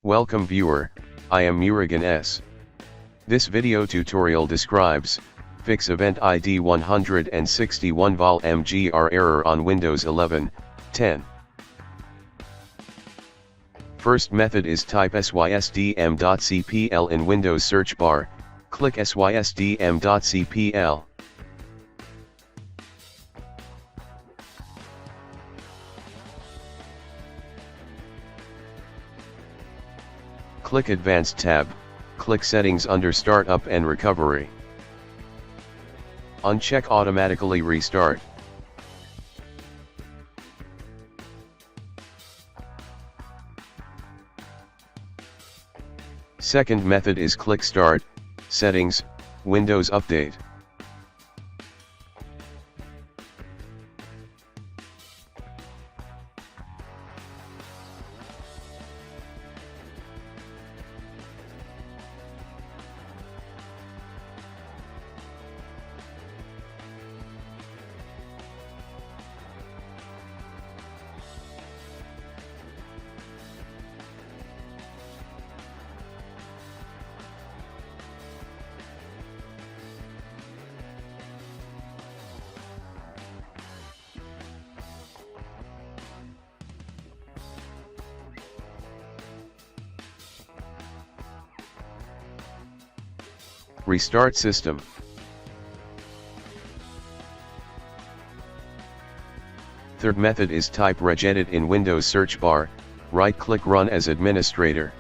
Welcome viewer, I am Murugan S. This video tutorial describes, fix event ID 161 Volmgr error on Windows 11, 10. First method is type sysdm.cpl in Windows search bar, click sysdm.cpl. Click Advanced tab, click Settings under Startup and Recovery. Uncheck Automatically Restart. Second method is click Start, Settings, Windows Update. Restart system. Third method is type regedit in Windows search bar, right-click Run as administrator.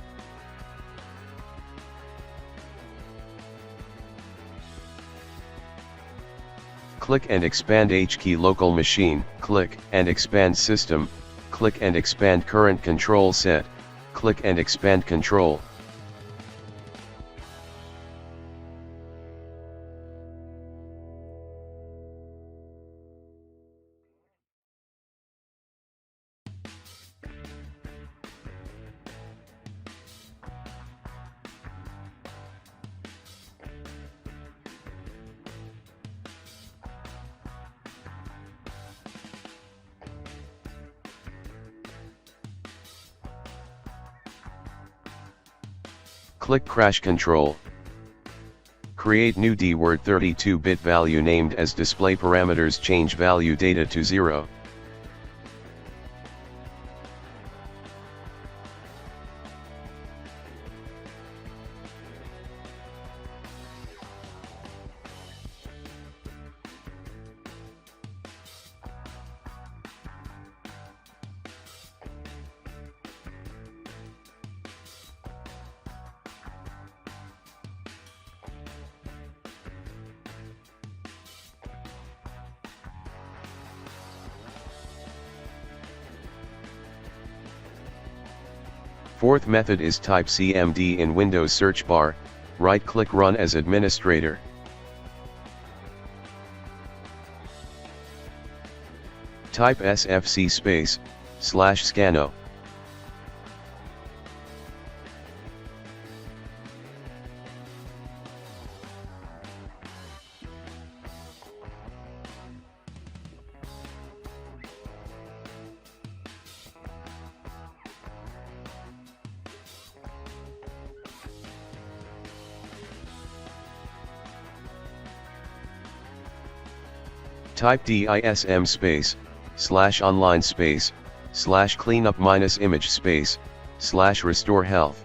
Click and expand HKey local machine, click and expand system, click and expand current control set, click and expand control. Click Crash Control. Create new DWORD 32-bit value named as display parameters, change value data to 0. Fourth method is type CMD in Windows search bar, right-click Run as administrator. Type sfc/scanno. Type dism/online/cleanup-image/restore health.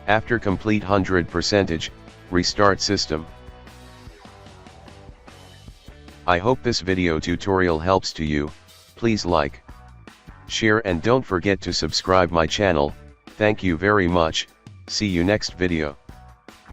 After complete 100%, restart system. I hope this video tutorial helps to you. Please like, share and don't forget to subscribe my channel. Thank you very much. See you next video.